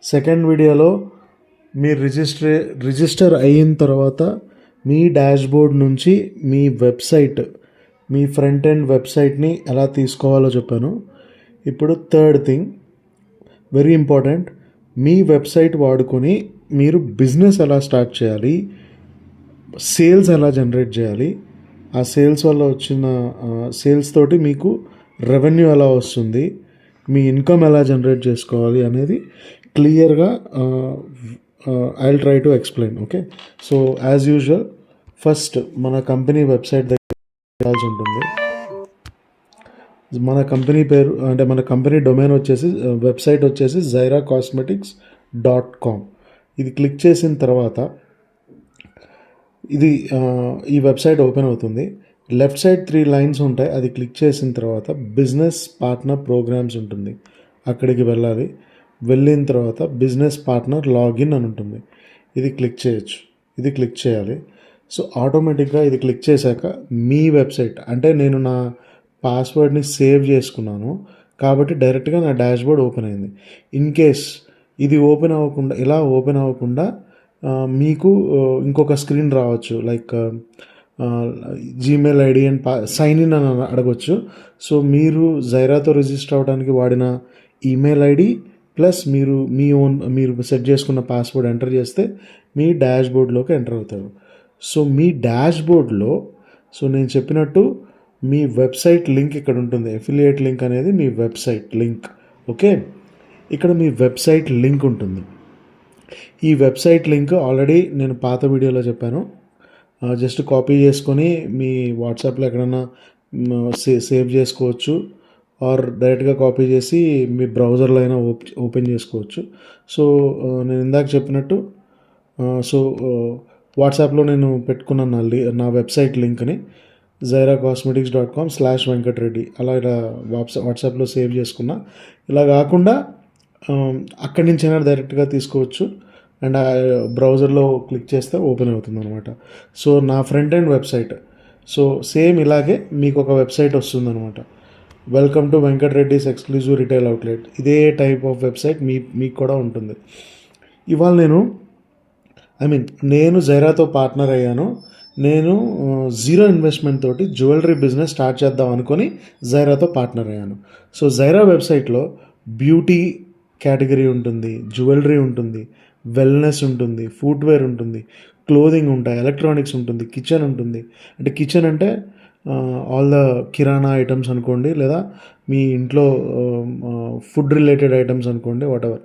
Second వీడియోలో మీరు register అయిన తర్వాత మీ డాష్బోర్డ్ నుంచి మీ వెబ్సైట్, మీ ఫ్రంట్ ఎండ్ వెబ్సైట్ని ఎలా తీసుకోవాలో చెప్పాను. ఇప్పుడు థర్డ్ థింగ్, వెరీ ఇంపార్టెంట్, మీ వెబ్సైట్ వాడుకొని మీరు బిజినెస్ ఎలా స్టార్ట్ చేయాలి, సేల్స్ ఎలా జనరేట్ చేయాలి, ఆ సేల్స్ వల్ల వచ్చిన సేల్స్ తోటి మీకు రెవెన్యూ ఎలా వస్తుంది, మీ ఇన్కమ్ ఎలా జనరేట్ చేసుకోవాలి అనేది క్లియర్గా I will try to explain. Okay, so as usual first మన కంపెనీ వెబ్సైట్ దగ్గర వెళ్ళాల్సి ఉంటుంది. మన కంపెనీ పేరు అంటే మన కంపెనీ డొమైన్ వచ్చేసి వెబ్సైట్ వచ్చేసి zairacosmetics.com. ఇది క్లిక్ చేసిన తర్వాత ఈ వెబ్సైట్ ఓపెన్ అవుతుంది. లెఫ్ట్ సైడ్ 3 లైన్స్ ఉంటాయి, అది క్లిక్ చేసిన తర్వాత బిజినెస్ పార్ట్నర్ ప్రోగ్రామ్స్ ఉంటుంది, అక్కడికి వెళ్ళాలి. వెళ్ళిన తర్వాత బిజినెస్ పార్ట్నర్ లాగిన్ అని ఉంటుంది, ఇది క్లిక్ చేయొచ్చు, ఇది క్లిక్ చేయాలి. సో ఆటోమేటిక్గా ఇది క్లిక్ చేశాక మీ వెబ్సైట్, అంటే నేను నా పాస్వర్డ్ని సేవ్ చేసుకున్నాను కాబట్టి డైరెక్ట్గా నా డాష్బోర్డ్ ఓపెన్ అయింది. ఇన్ కేస్ ఇది ఓపెన్ అవ్వకుండా మీకు ఇంకొక స్క్రీన్ రావచ్చు, like Gmail ID and sign in అని అడగవచ్చు. సో మీరు జైరాతో రిజిస్టర్ అవ్వడానికి వాడిన ఈమెయిల్ ఐడి ప్లస్ మీరు సెట్ చేసుకున్న పాస్వర్డ్ ఎంటర్ చేస్తే మీ డాష్బోర్డ్లోకి ఎంటర్ అవుతారు. సో మీ డాష్బోర్డ్లో నేను చెప్పినట్టు మీ వెబ్సైట్ లింక్ ఇక్కడ ఉంటుంది, ఎఫిలియేట్ లింక్ అనేది మీ వెబ్సైట్ లింక్. ఓకే, ఇక్కడ మీ వెబ్సైట్ లింక్ ఉంటుంది. ఈ వెబ్సైట్ లింక్ ఆల్రెడీ నేను పాత వీడియోలో చెప్పాను, జస్ట్ కాపీ చేసుకొని మీ వాట్సాప్లో ఎక్కడైనా సేవ్ చేసుకోవచ్చు, ఆర్ డైరెక్ట్గా కాపీ చేసి మీ బ్రౌజర్లో అయినా ఓపెన్ చేసుకోవచ్చు. సో నేను ఇందాక చెప్పినట్టు వాట్సాప్లో నేను పెట్టుకున్నాను నా వెబ్సైట్ లింక్ని zairacosmetics.com/venkatreddy అలా ఇలా వాట్సాప్లో సేవ్ చేసుకున్నా. ఇలా కాకుండా అక్కడి నుంచైనా డైరెక్ట్గా తీసుకోవచ్చు అండ్ బ్రౌజర్లో క్లిక్ చేస్తే ఓపెన్ అవుతుంది అనమాట. సో నా front end website, so same ఇలాగే మీకు ఒక వెబ్సైట్ వస్తుందన్నమాట, welcome to Venkatareddy's exclusive retail outlet. ఇదే టైప్ ఆఫ్ వెబ్సైట్ మీకు కూడా ఉంటుంది. ఇవాళ నేను జైరాతో పార్ట్నర్ అయ్యాను. నేను జీరో ఇన్వెస్ట్మెంట్ తోటి జ్యువెలరీ బిజినెస్ స్టార్ట్ చేద్దాం అనుకొని జైరాతో పార్ట్నర్ అయ్యాను. సో జైరా వెబ్సైట్లో బ్యూటీ కేటగిరీ ఉంటుంది, జ్యువెలరీ ఉంటుంది, వెల్నెస్ ఉంటుంది, ఫుట్వేర్ ఉంటుంది, క్లోదింగ్ ఉంటాయి, ఎలక్ట్రానిక్స్ ఉంటుంది, కిచెన్ ఉంటుంది. అంటే కిచెన్ అంటే ఆల్ ద కిరాణా ఐటమ్స్ అనుకోండి, లేదా మీ ఇంట్లో ఫుడ్ రిలేటెడ్ ఐటమ్స్ అనుకోండి, వాట్ ఎవర్.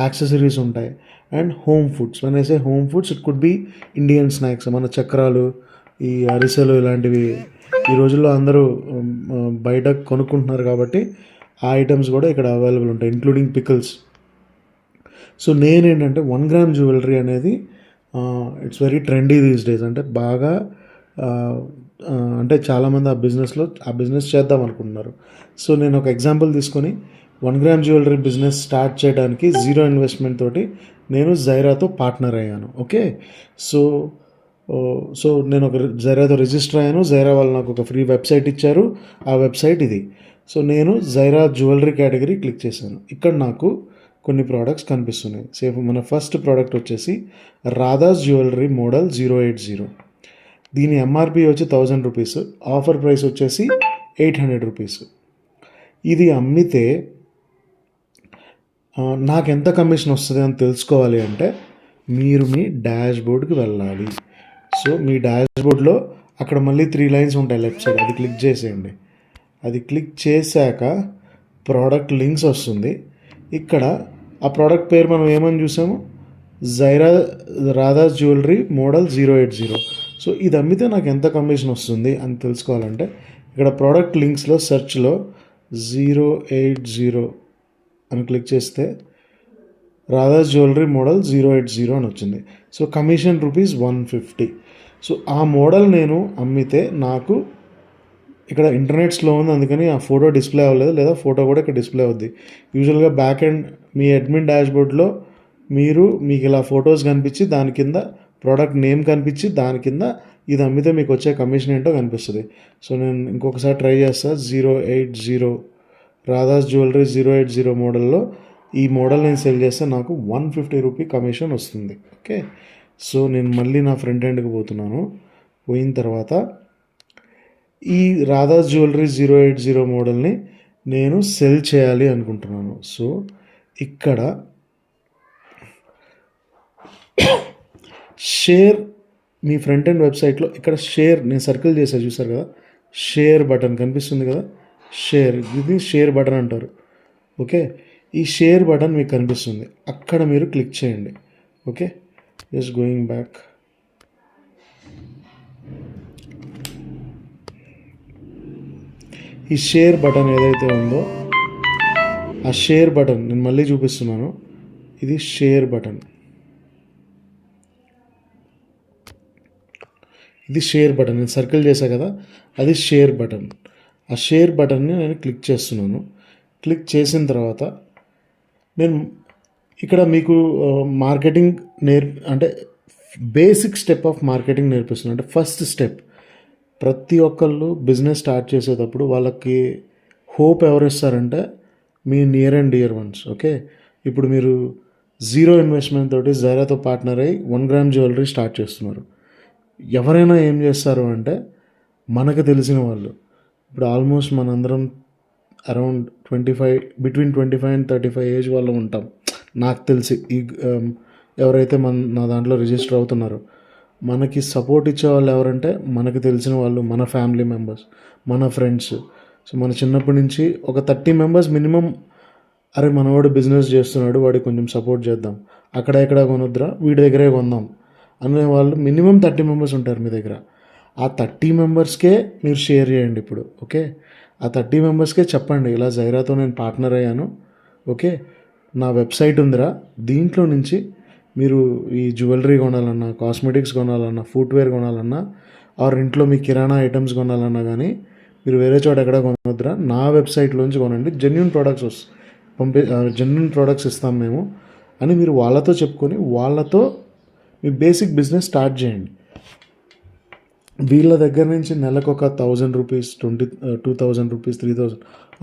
యాక్సెసరీస్ ఉంటాయి and home foods. When I say home foods, it could be Indian snacks, మన చక్రాలు, ఈ అరిసెలు ఇలాంటివి ఈ రోజుల్లో అందరూ బయట కొనుక్కుంటున్నారు కాబట్టి ఆ ఐటమ్స్ కూడా ఇక్కడ అవైలబుల్ ఉంటాయి, ఇంక్లూడింగ్ పికిల్స్. సో నేనేంటంటే 1 గ్రామ్ జ్యువెలరీ అనేది it's very trendy these days. అంటే బాగా అంటే చాలామంది ఆ బిజినెస్ చేద్దాం అనుకుంటున్నారు. సో నేను ఒక ఎగ్జాంపుల్ తీసుకొని 1 గ్రామ్ జ్యువెలరీ బిజినెస్ స్టార్ట్ చేయడానికి జీరో ఇన్వెస్ట్మెంట్ తోటి నేను జైరాతో పార్ట్నర్ అయ్యాను. ఓకే, సో నేను ఒక జైరాతో రిజిస్టర్ అయ్యాను. జైరా వాళ్ళు నాకు ఒక ఫ్రీ వెబ్సైట్ ఇచ్చారు, ఆ వెబ్సైట్ ఇది. సో నేను జైరా జ్యువెలరీ కేటగిరీ క్లిక్ చేశాను. ఇక్కడ నాకు కొన్ని ప్రోడక్ట్స్ కనిపిస్తున్నాయి. సేఫ్ మన ఫస్ట్ ప్రోడక్ట్ వచ్చేసి రాధాస్ జ్యువెలరీ మోడల్ 080. దీని ఎంఆర్పి వచ్చి 1000 రూపీస్, ఆఫర్ ప్రైస్ వచ్చేసి 800 రూపీస్. ఇది అమ్మితే నాకు ఎంత కమిషన్ వస్తుంది అని తెలుసుకోవాలి అంటే మీరు మీ డాష్బోర్డ్కి వెళ్ళాలి. సో మీ డాష్బోర్డ్లో అక్కడ మళ్ళీ 3 లైన్స్ ఉంటాయి లెఫ్ట్ సైడ్, అది క్లిక్ చేసేయండి. అది క్లిక్ చేశాక ప్రోడక్ట్ లింక్స్ వస్తుంది. ఇక్కడ ఆ ప్రోడక్ట్ పేరు మనం ఏమని చూసాము, రాధాస్ జ్యువెలరీ మోడల్ 080. సో ఇది అమ్మితే నాకు ఎంత కమిషన్ వస్తుంది అని తెలుసుకోవాలంటే ఇక్కడ ప్రోడక్ట్ లింక్స్లో సెర్చ్లో 080 అని క్లిక్ చేస్తే రాధాస్ జ్యువెలరీ మోడల్ 080 అని వచ్చింది. So commission ₹150. సో ఆ మోడల్ నేను అమ్మితే నాకు ఇక్కడ ఇంటర్నెట్ స్లో ఉంది, అందుకని ఆ ఫోటో డిస్ప్లే అవ్వలేదు, లేదా ఫోటో కూడా ఇక్కడ డిస్ప్లే అవుద్ది. యూజువల్గా బ్యాక్ ఎండ్ మీ అడ్మిన్ డాష్బోర్డ్లో మీకు ఇలా ఫొటోస్ కనిపించి దాని కింద ప్రోడక్ట్ నేమ్ కనిపించి దాని కింద ఇది అమ్మితే మీకు వచ్చే కమిషన్ ఏంటో కనిపిస్తుంది. సో నేను ఇంకొకసారి ట్రై చేస్తాను. 080 రాధాస్ జ్యువెలరీ 080 మోడల్లో ఈ మోడల్ నేను సెల్ చేస్తే నాకు 150 రూపీ కమిషన్ వస్తుంది. ఓకే, సో నేను మళ్ళీ నా ఫ్రంట్ ఎండ్కి పోతున్నాను. పోయిన తర్వాత ఈ రాధాస్ జ్యువెలరీ 080 మోడల్ని నేను సెల్ చేయాలి అనుకుంటున్నాను. సో ఇక్కడ షేర్ మీ ఫ్రంట్ ఎండ్ వెబ్సైట్లో ఇక్కడ షేర్ నేను సర్కిల్ చేశాను చూసారు కదా, షేర్ బటన్ కనిపిస్తుంది కదా, షేర్, ఇది షేర్ బటన్ అంటారు. ఓకే, ఈ షేర్ బటన్ మీకు కనిపిస్తుంది, అక్కడ మీరు క్లిక్ చేయండి. Okay, just going back. ఈ షేర్ బటన్ ఏదైతే ఉందో ఆ షేర్ బటన్ నేను మళ్ళీ చూపిస్తున్నాను. ఇది షేర్ బటన్, ఇది షేర్ బటన్ నేను సర్కిల్ చేశా కదా, అది షేర్ బటన్. ఆ షేర్ బటన్ని నేను క్లిక్ చేస్తున్నాను. క్లిక్ చేసిన తర్వాత నేను ఇక్కడ మీకు మార్కెటింగ్ అంటే బేసిక్ స్టెప్ ఆఫ్ మార్కెటింగ్ నేర్పిస్తున్నాను. అంటే ఫస్ట్ స్టెప్, ప్రతి ఒక్కళ్ళు బిజినెస్ స్టార్ట్ చేసేటప్పుడు వాళ్ళకి హోప్ ఎవరు ఇస్తారంటే మీ near and dear ones. Okay, ఇప్పుడు మీరు జీరో ఇన్వెస్ట్మెంట్ తోటి జైరాతో పార్ట్నర్ అయ్యి 1 గ్రామ్ జ్యువెలరీ స్టార్ట్ చేస్తున్నారు. ఎవరైనా ఏం చేస్తారు అంటే మనకు తెలిసిన వాళ్ళు, ఇప్పుడు ఆల్మోస్ట్ మనందరం అరౌండ్ 25 బిట్వీన్ 25 అండ్ 35 ఏజ్ వాళ్ళు ఉంటాం నాకు తెలిసి. ఈ ఎవరైతే నా దాంట్లో రిజిస్టర్ అవుతున్నారో మనకి సపోర్ట్ ఇచ్చే వాళ్ళు ఎవరంటే మనకు తెలిసిన వాళ్ళు, మన ఫ్యామిలీ మెంబర్స్, మన ఫ్రెండ్స్. సో మన చిన్నప్పటి నుంచి ఒక 30 మెంబర్స్ మినిమం, అరే మనవాడు బిజినెస్ చేస్తున్నాడు వాడికి కొంచెం సపోర్ట్ చేద్దాం, అక్కడ ఎక్కడ కొనొద్దురా వీడి దగ్గరే కొందాం అనే వాళ్ళు మినిమం 30 మెంబర్స్ ఉంటారు మీ దగ్గర. ఆ 30 మెంబర్స్కే మీరు షేర్ చేయండి ఇప్పుడు. ఓకే, ఆ 30 మెంబర్స్కే చెప్పండి, ఇలా జైరాతో నేను పార్ట్నర్ అయ్యాను. ఓకే, నా వెబ్సైట్ ఉందిరా, దీంట్లో నుంచి మీరు ఈ జ్యువెలరీ కొనాలన్నా, కాస్మెటిక్స్ కొనాలన్నా, ఫుట్వేర్ కొనాలన్నా, ఆర్ ఇంట్లో మీ కిరాణా ఐటమ్స్ కొనాలన్నా కానీ మీరు వేరే చోట ఎక్కడ కొనొద్దురా, నా వెబ్సైట్లోంచి కొనండి, జెన్యూన్ ప్రోడక్ట్స్ జెన్యూన్ ప్రోడక్ట్స్ ఇస్తాం మేము అని మీరు వాళ్ళతో చెప్పుకొని వాళ్ళతో మీ బేసిక్ బిజినెస్ స్టార్ట్ చేయండి. వీళ్ళ దగ్గర నుంచి నెలకు ఒక 1000 రూపీస్, 2000 రూపీస్, 3000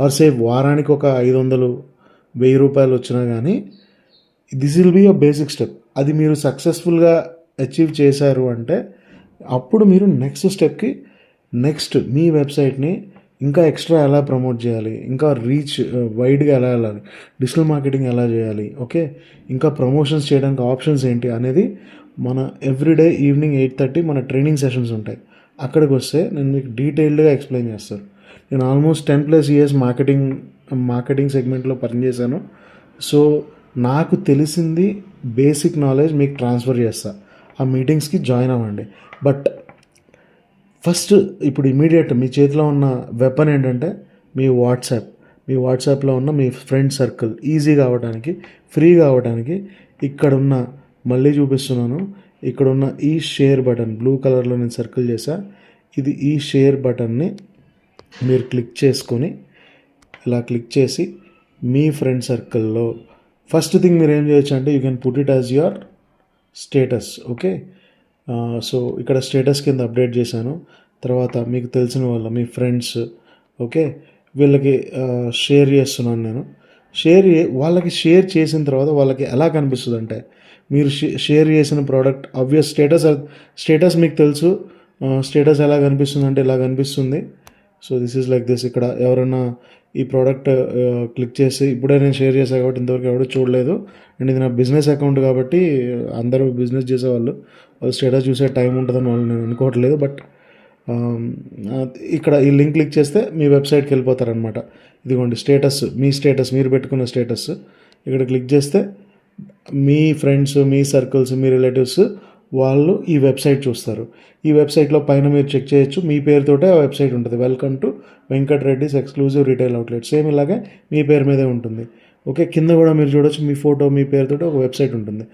ఆర్ సేవ్ వారానికి ఒక 500-1000 రూపాయలు వచ్చినా కానీ this will be a basic step. అది మీరు సక్సెస్ఫుల్గా అచీవ్ చేశారు అంటే అప్పుడు మీరు నెక్స్ట్ స్టెప్కి నెక్స్ట్ మీ వెబ్సైట్ని ఇంకా ఎక్స్ట్రా ఎలా ప్రమోట్ చేయాలి, ఇంకా రీచ్ వైడ్గా ఎలా వెళ్ళాలి, డిజిటల్ మార్కెటింగ్ ఎలా చేయాలి, ఓకే, ఇంకా ప్రమోషన్స్ చేయడానికి ఆప్షన్స్ ఏంటి అనేది మన ఎవ్రీడే ఈవినింగ్ 8:30 మన ట్రైనింగ్ సెషన్స్ ఉంటాయి. అక్కడికి వస్తే నేను మీకు డీటెయిల్డ్గా ఎక్స్ప్లెయిన్ చేస్తాను. నేను ఆల్మోస్ట్ 10+ ఇయర్స్ మార్కెటింగ్ సెగ్మెంట్లో పనిచేశాను. సో నాకు తెలిసింది బేసిక్ నాలెడ్జ్ మీకు ట్రాన్స్ఫర్ చేస్తా. ఆ మీటింగ్స్కి జాయిన్ అవ్వండి. బట్ ఫస్ట్ ఇప్పుడు ఇమీడియట్ మీ చేతిలో ఉన్న వెపన్ ఏంటంటే మీ వాట్సాప్లో ఉన్న మీ ఫ్రెండ్ సర్కిల్ ఈజీగా అవ్వడానికి, ఫ్రీగా అవ్వడానికి ఇక్కడున్న మళ్ళీ చూపిస్తున్నాను, ఇక్కడున్న ఈ షేర్ బటన్ బ్లూ కలర్లో నేను సర్కిల్ చేశా, ఇది ఈ షేర్ బటన్ని మీరు క్లిక్ చేసుకొని ఇలా క్లిక్ చేసి మీ ఫ్రెండ్ సర్కిల్లో ఫస్ట్ థింగ్ మీరు ఏం చేయొచ్చు అంటే you can put it as your status. Okay, so ఇక్కడ స్టేటస్ కింద అప్డేట్ చేశాను. తర్వాత మీకు తెలిసిన మీ ఫ్రెండ్స్, ఓకే, వీళ్ళకి షేర్ చేస్తున్నాను నేను. వాళ్ళకి షేర్ చేసిన తర్వాత వాళ్ళకి ఎలా కనిపిస్తుంది అంటే మీరు షేర్ చేసిన ప్రోడక్ట్ ఆబ్వియస్ స్టేటస్ మీకు తెలుసు. స్టేటస్ ఎలా కనిపిస్తుంది అంటే ఇలా కనిపిస్తుంది. So this is like this. ఇక్కడ ఎవరైనా ఈ ప్రోడక్ట్ క్లిక్ చేసి, ఇప్పుడే నేను షేర్ చేశాను కాబట్టి ఇంతవరకు ఎవరు చూడలేదు, అండ్ ఇది నా బిజినెస్ అకౌంట్ కాబట్టి అందరూ బిజినెస్ చేసేవాళ్ళు స్టేటస్ చూసే టైం ఉంటుందని వాళ్ళు నేను అనుకోవట్లేదు. బట్ ఇక్కడ ఈ లింక్ క్లిక్ చేస్తే మీ వెబ్సైట్కి వెళ్ళిపోతారనమాట. ఇదిగోండి స్టేటస్, మీ స్టేటస్ మీరు పెట్టుకున్న స్టేటస్ ఇక్కడ క్లిక్ చేస్తే మీ ఫ్రెండ్స్, మీ సర్కిల్స్, మీ రిలేటివ్స్ వాళ్ళు ఈ వెబ్సైట్ చూస్తారు. ఈ వెబ్సైట్లో పైన మీరు చెక్ చేయొచ్చు, మీ పేరుతోటే ఆ వెబ్సైట్ ఉంటుంది. Welcome to Venkat Reddy's exclusive retail outlet. Same ఇలాగే మీ పేరు మీదే ఉంటుంది. ఓకే, కింద కూడా మీరు చూడొచ్చు మీ ఫోటో, మీ పేరుతో ఒక వెబ్సైట్ ఉంటుంది.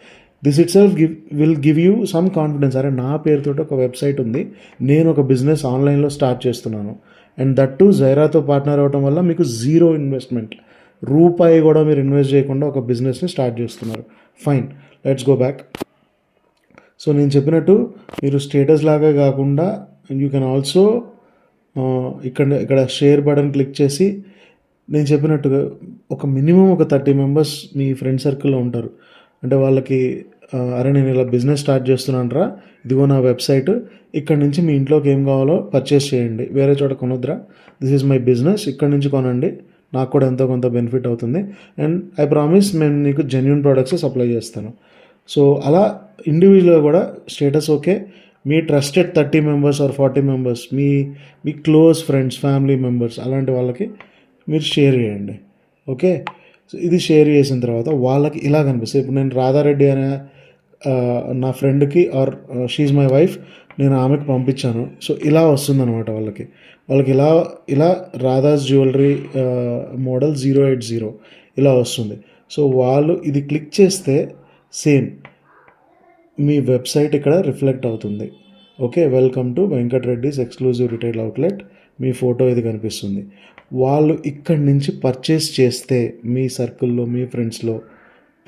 This it self will give you some confidence. అరే నా పేరుతో ఒక వెబ్సైట్ ఉంది, నేను ఒక బిజినెస్ ఆన్లైన్లో స్టార్ట్ చేస్తున్నాను, అండ్ దట్ టు జైరాతో పార్ట్నర్ అవ్వడం వల్ల మీకు జీరో ఇన్వెస్ట్మెంట్, రూపాయి కూడా మీరు ఇన్వెస్ట్ చేయకుండా ఒక బిజినెస్ని స్టార్ట్ చేస్తున్నారు. Fine, let's go back. So నేను చెప్పినట్టు మీరు స్టేటస్ లాగా కాకుండా యూ కెన్ ఆల్సో ఇక్కడ షేర్ బటన్ క్లిక్ చేసి నేను చెప్పినట్టుగా ఒక మినిమం ఒక 30 మెంబర్స్ మీ ఫ్రెండ్ సర్కిల్‌లో ఉంటారు. అంటే వాళ్ళకి అరే! నేను ఇలా బిజినెస్ స్టార్ట్ చేస్తున్నానురా, ఇదిగో నా వెబ్‌సైట్, ఇక్కడి నుంచి మీ ఇంట్లోకి ఏం కావాలో పర్చేస్ చేయండి. వేరే చోట కొనొద్దురా, దిస్ ఈజ్ మై బిజినెస్, ఇక్కడి నుంచి కొనండి. నాకు కూడా ఎంతో కొంత బెనిఫిట్ అవుతుంది. అండ్ ఐ ప్రామిస్ నేను నీకు జెన్యూన్ ప్రొడక్ట్సే సప్లై చేస్తాను. సో అలా ఇండివిజువల్‌గా కూడా స్టేటస్ ఓకే. మీ ట్రస్టెడ్ 30 మెంబర్స్ ఆర్ 40 మెంబర్స్, మీ మీ క్లోజ్ ఫ్రెండ్స్, ఫ్యామిలీ మెంబర్స్ అలాంటి వాళ్ళకి మీరు షేర్ చేయండి. ఓకే. సో ఇది షేర్ చేసిన తర్వాత వాళ్ళకి ఇలా కనిపిస్తుంది. ఇప్పుడు నేను రాధారెడ్డి అనే నా ఫ్రెండ్కి or she is my wife, నేను ఆమెకు పంపించాను. సో ఇలా వస్తుందన్నమాట వాళ్ళకి. వాళ్ళకి ఇలా ఇలా రాధాస్ జ్యువెలరీ మోడల్ 080 ఇలా వస్తుంది. సో వాళ్ళు ఇది క్లిక్ చేస్తే సేమ్ మీ వెబ్సైట్ ఇక్కడ రిఫ్లెక్ట్ అవుతుంది. Okay, welcome to Venkatareddy's exclusive retail outlet, మీ ఫోటో ఇది కనిపిస్తుంది. వాళ్ళు ఇక్కడి నుంచి పర్చేస్ చేస్తే, మీ సర్కిల్లో మీ ఫ్రెండ్స్లో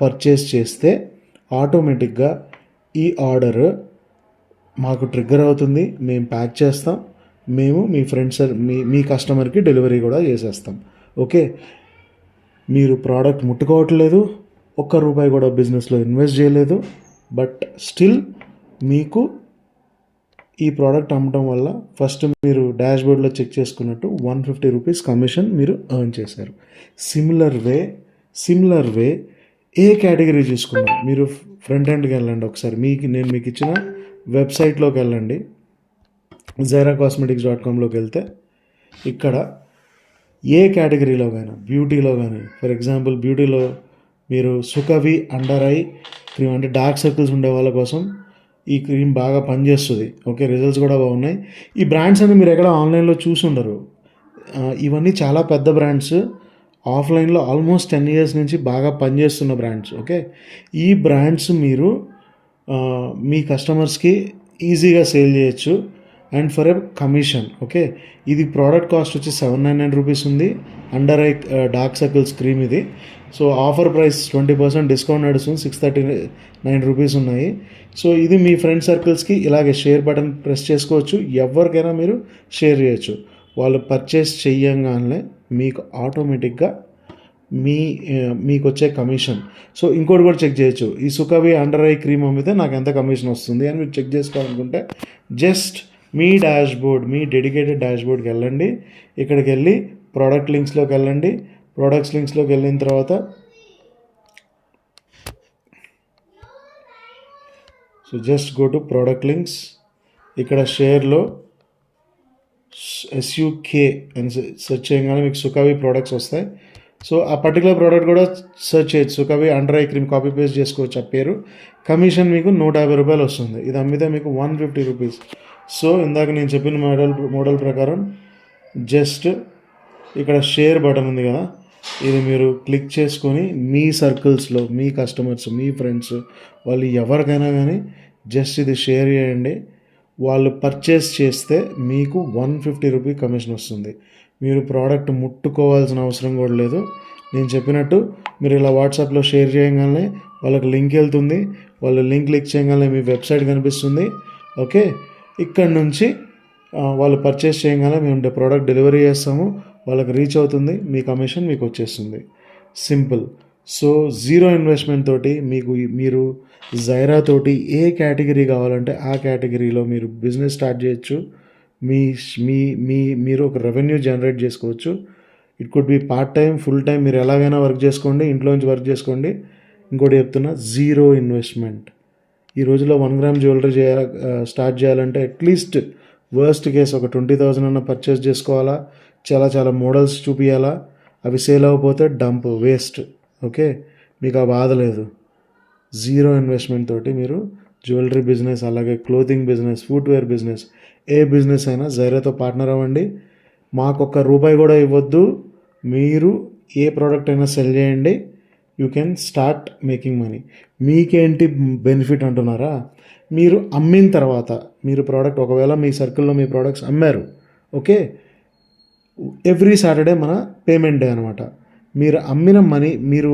పర్చేస్ చేస్తే ఆటోమేటిక్గా ఈ ఆర్డర్ మాకు ట్రిగ్గర్ అవుతుంది, మేము ప్యాక్ చేస్తాం, మేము మీ ఫ్రెండ్స్ మీ కస్టమర్కి డెలివరీ కూడా చేసేస్తాం. ఓకే, మీరు ప్రోడక్ట్ ముట్టుకోవట్లేదు, ఒక్క రూపాయి కూడా బిజినెస్లో ఇన్వెస్ట్ చేయలేదు, బట్ స్టిల్ మీకు ఈ ప్రోడక్ట్ అమ్మటం వల్ల ఫస్ట్ మీరు డాష్ బోర్డ్లో చెక్ చేసుకున్నట్టు 150 రూపీస్ కమిషన్ మీరు ఎర్న్ చేశారు. సిమిలర్ వే ఏ కేటగిరీ చూసుకున్నా మీరు ఫ్రంట్ ఎండ్కి వెళ్ళండి ఒకసారి. నేను మీకు ఇచ్చిన వెబ్సైట్లోకి వెళ్ళండి, zairacosmetics.comలోకి వెళ్తే ఇక్కడ ఏ కేటగిరీలో కానీ, బ్యూటీలో కానీ, ఫర్ ఎగ్జాంపుల్ బ్యూటీలో మీరు సుకవి అండర్ ఐ క్రీమ్, అంటే డార్క్ సర్కిల్స్ ఉండే వాళ్ళ కోసం ఈ క్రీమ్ బాగా పనిచేస్తుంది. ఓకే, రిజల్ట్స్ కూడా బాగున్నాయి. ఈ బ్రాండ్స్ అన్ని మీరు ఎక్కడ ఆన్లైన్లో చూసి ఉండరు. ఇవన్నీ చాలా పెద్ద బ్రాండ్స్, ఆఫ్లైన్లో ఆల్మోస్ట్ 10 years నుంచి బాగా పనిచేస్తున్న బ్రాండ్స్. ఓకే, ఈ బ్రాండ్స్ మీరు మీ కస్టమర్స్కి ఈజీగా సేల్ చేయొచ్చు and for a commission. Okay, ఇది ప్రోడక్ట్ కాస్ట్ వచ్చి 799 రూపీస్ ఉంది, under eye dark circles cream ఇది. సో ఆఫర్ ప్రైస్ 20% డిస్కౌంట్ నడుస్తుంది, 639 రూపీస్ ఉన్నాయి. సో ఇది మీ ఫ్రెండ్ సర్కిల్స్కి ఇలాగే షేర్ బటన్ ప్రెస్ చేసుకోవచ్చు, ఎవరికైనా మీరు షేర్ చేయొచ్చు. వాళ్ళు పర్చేస్ చెయ్యంగానే మీకు ఆటోమేటిక్గా మీకు వచ్చే కమిషన్. సో ఇంకోటి కూడా చెక్ చేయొచ్చు, ఈ సుకవి అండర్ ఐ క్రీమ్ అమ్మితే నాకు ఎంత కమిషన్ వస్తుంది అని మీరు చెక్ చేసుకోవాలనుకుంటే జస్ట్ మీ డాష్ బోర్డ్, మీ డెడికేటెడ్ డాష్ బోర్డ్కి వెళ్ళండి. ఇక్కడికి వెళ్ళి ప్రోడక్ట్ లింక్స్లోకి వెళ్ళండి. ప్రోడక్ట్స్ లింక్స్లోకి వెళ్ళిన తర్వాత so just go to product links. ఇక్కడ షేర్లో SUK అని సెర్చ్ చేయగానే మీకు సుకవి ప్రోడక్ట్స్ వస్తాయి. సో ఆ పర్టికులర్ ప్రోడక్ట్ కూడా సెర్చ్ చేయొచ్చు, Sukavi under eye cream, copy paste చేసుకోవచ్చు ఆ పేరు. కమిషన్ మీకు 150 రూపాయలు వస్తుంది. ఇది అమ్మితే మీకు 150 రూపీస్. సో ఇందాక నేను చెప్పిన మోడల్ ప్రకారం జస్ట్ ఇక్కడ షేర్ బటన్ ఉంది కదా, ఇది మీరు క్లిక్ చేసుకొని మీ సర్కిల్స్లో మీ కస్టమర్స్, మీ ఫ్రెండ్స్, వాళ్ళు ఎవరికైనా కానీ జస్ట్ ఇది షేర్ చేయండి. వాళ్ళు పర్చేస్ చేస్తే మీకు 150 రూపీ కమిషన్ వస్తుంది. మీరు ప్రోడక్ట్ ముట్టుకోవాల్సిన అవసరం కూడా లేదు. నేను చెప్పినట్టు మీరు ఇలా వాట్సాప్లో షేర్ చేయగానే వాళ్ళకి లింక్ వెళ్తుంది, వాళ్ళు లింక్ క్లిక్ చేయగానే మీ వెబ్సైట్ కనిపిస్తుంది. ఓకే, ఇక్కడ నుంచి వాళ్ళు పర్చేస్ చేయగానే మేము ప్రోడక్ట్ డెలివరీ చేస్తాము, వాళ్ళకి రీచ్ అవుతుంది, మీ కమిషన్ మీకు వచ్చేస్తుంది. సింపుల్. సో జీరో ఇన్వెస్ట్మెంట్ తోటి మీరు జైరా తోటి ఏ కేటగిరీ కావాలంటే ఆ కేటగిరీలో మీరు బిజినెస్ స్టార్ట్ చేయొచ్చు. మీ మీ మీ మీరు ఒక రెవెన్యూ జనరేట్ చేసుకోవచ్చు. It could be part time, full time, మీరు ఎలాగైనా వర్క్ చేసుకోండి, ఇంట్లో నుంచి వర్క్ చేసుకోండి. ఇంకోటి చెప్తున్నా, జీరో ఇన్వెస్ట్మెంట్. ఈ రోజులో 1 గ్రామ్ జ్యువెలరీ స్టార్ట్ చేయాలంటే అట్లీస్ట్ వర్స్ట్ కేస్ ఒక 20,000 అన్న పర్చేస్ చేసుకోవాలా, చాలా చాలా మోడల్స్ చూపించాలా, అవి సేల్ అవ్వకపోతే డంప్, వేస్ట్. ఓకే, మీకు ఆ బాధ లేదు. జీరో ఇన్వెస్ట్మెంట్ తోటి మీరు జ్యువెలరీ బిజినెస్, అలాగే క్లోతింగ్ బిజినెస్, ఫుట్వేర్ బిజినెస్, ఏ బిజినెస్ అయినా జైరాతో పార్ట్నర్ అవ్వండి. మాకు ఒక్క రూపాయి కూడా ఇవ్వద్దు, మీరు ఏ ప్రోడక్ట్ అయినా సెల్ చేయండి, you can start making money. మీకేంటి బెనిఫిట్ అంటున్నారా? మీరు అమ్మిన తర్వాత మీరు ప్రోడక్ట్, ఒకవేళ మీ సర్కిల్లో మీ ప్రోడక్ట్స్ అమ్మారు, ఓకే, ఎవ్రీ సాటర్డే మన పేమెంట్ డే అనమాట. మీరు అమ్మిన మనీ, మీరు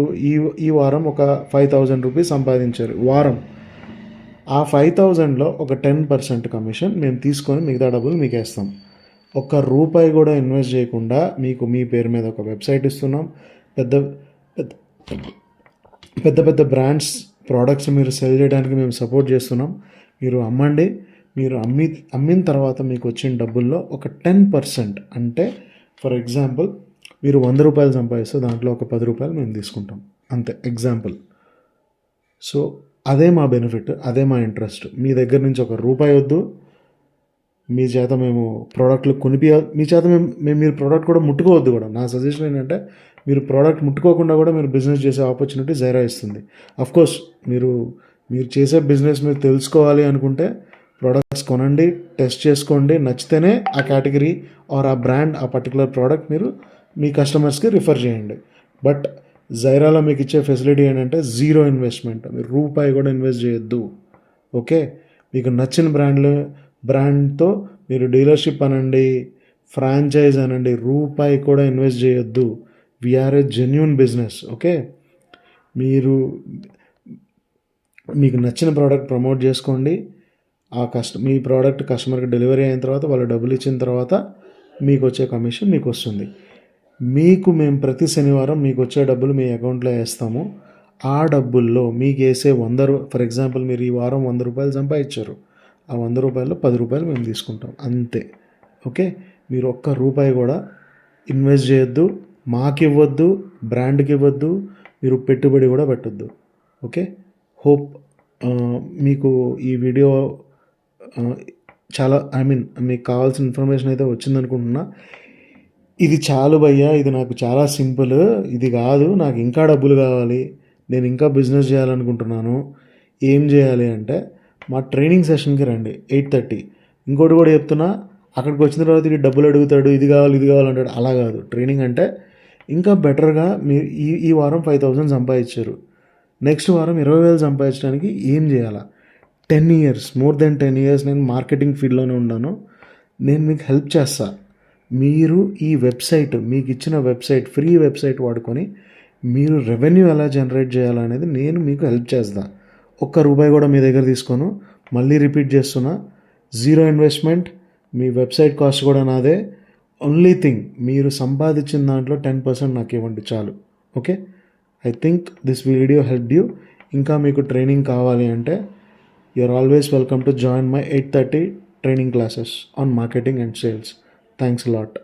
ఈ వారం ఒక 5,000 రూపీస్ సంపాదించారు వారం. ఆ 5,000లో ఒక 10% కమిషన్ మేము తీసుకొని మిగతా డబ్బులు మీకు వేస్తాం. ఒక్క రూపాయి కూడా ఇన్వెస్ట్ చేయకుండా మీకు మీ పేరు మీద ఒక వెబ్సైట్ ఇస్తున్నాం. పెద్ద పెద్ద పెద్ద పెద్ద బ్రాండ్స్ ప్రోడక్ట్స్ మీరు సెల్ చేయడానికి మేము సపోర్ట్ చేస్తున్నాం. మీరు అమ్మండి. మీరు అమ్మిన తర్వాత మీకు వచ్చిన డబ్బుల్లో ఒక 10%, అంటే ఫర్ ఎగ్జాంపుల్ మీరు 100 రూపాయలు సంపాదిస్తే దాంట్లో ఒక 10 రూపాయలు మేము తీసుకుంటాం, అంతే ఎగ్జాంపుల్. సో అదే మా బెనిఫిట్, అదే మా ఇంట్రెస్ట్. మీ దగ్గర నుంచి ఒక రూపాయి వద్దు, మీ చేత మేము ప్రోడక్ట్లు మీ చేత మేము మీరు ప్రోడక్ట్ కూడా ముట్టుకోవద్దు కూడా. నా సజెషన్ ఏంటంటే మీరు ప్రోడక్ట్ ముట్టుకోకుండా కూడా మీరు బిజినెస్ చేసే ఆపర్చునిటీ జైరా ఇస్తుంది. అఫ్కోర్స్ మీరు చేసే బిజినెస్ మీరు తెలుసుకోవాలి అనుకుంటే ప్రోడక్ట్స్ కొనండి, టెస్ట్ చేసుకోండి, నచ్చితేనే ఆ కేటగిరీ ఆర్ ఆ బ్రాండ్, ఆ పర్టికులర్ ప్రోడక్ట్ మీరు మీ కస్టమర్స్కి రిఫర్ చేయండి. బట్ జైరాలో మీకు ఇచ్చే ఫెసిలిటీ ఏంటంటే జీరో ఇన్వెస్ట్మెంట్, మీరు రూపాయి కూడా ఇన్వెస్ట్ చేయొద్దు. ఓకే, మీకు నచ్చిన బ్రాండ్తో మీరు డీలర్షిప్ అనండి, ఫ్రాంచైజ్ అనండి, రూపాయి కూడా ఇన్వెస్ట్ చేయొద్దు. వీఆర్ ఏ జెన్యూన్ బిజినెస్. ఓకే, మీకు నచ్చిన ప్రోడక్ట్ ప్రమోట్ చేసుకోండి. మీ ప్రోడక్ట్ కస్టమర్కి డెలివరీ అయిన తర్వాత వాళ్ళు డబ్బులు ఇచ్చిన తర్వాత మీకు వచ్చే కమిషన్ మీకు వస్తుంది. మేము ప్రతి శనివారం మీకు వచ్చే డబ్బులు మీ అకౌంట్లో వేస్తాము. ఆ డబ్బుల్లో మీకు వేసే ఫర్ ఎగ్జాంపుల్ మీరు ఈ వారం 100 రూపాయలు సంపాదించారు, ఆ 100 రూపాయల్లో 10 రూపాయలు మేము తీసుకుంటాం, అంతే. ఓకే, మీరు ఒక్క రూపాయి కూడా ఇన్వెస్ట్ చేయొద్దు, మాకు ఇవ్వద్దు, బ్రాండ్కి ఇవ్వద్దు, మీరు పెట్టుబడి కూడా పెట్టొద్దు. ఓకే, హోప్ మీకు ఈ వీడియో చాలా మీకు కావాల్సిన ఇన్ఫర్మేషన్ అయితే వచ్చిందనుకుంటున్నా. ఇది చాలు భయ్యా, ఇది నాకు చాలా సింపుల్, ఇది కాదు నాకు ఇంకా డబ్బులు కావాలి, నేను ఇంకా బిజినెస్ చేయాలనుకుంటున్నాను, ఏం చేయాలి అంటే మా ట్రైనింగ్ సెషన్కి రండి 8:30. ఇంకోటి కూడా చెప్తున్నా, అక్కడికి వచ్చిన తర్వాత ఇది డబ్బులు అడుగుతాడు, ఇది కావాలంటాడు, అలా కాదు. ట్రైనింగ్ అంటే ఇంకా బెటర్గా మీరు ఈ వారం 5,000 సంపాదించారు, నెక్స్ట్ వారం 20,000 సంపాదించడానికి ఏం చేయాలా? 10 years, మోర్ దెన్ 10 years నేను మార్కెటింగ్ ఫీల్డ్లోనే ఉన్నాను. నేను మీకు హెల్ప్ చేస్తా. మీరు ఈ వెబ్సైట్, మీకు ఇచ్చిన వెబ్సైట్, ఫ్రీ వెబ్సైట్ వాడుకొని మీరు రెవెన్యూ ఎలా జనరేట్ చేయాలనేది నేను మీకు హెల్ప్ చేస్తా. ఒక్క రూపాయి కూడా మీ దగ్గర తీసుకోను. మళ్ళీ రిపీట్ చేస్తున్నా, జీరో ఇన్వెస్ట్మెంట్, మీ వెబ్సైట్ కాస్ట్ కూడా నాదే. ఓన్లీ థింగ్, మీరు సంపాదించిన దాంట్లో 10% నాకు ఇవ్వండి చాలు. Okay, I think this video help you. ఇంకా మీకు ట్రైనింగ్ కావాలి అంటే you're always welcome to join my 8:30 training classes on marketing and sales. Thanks a lot.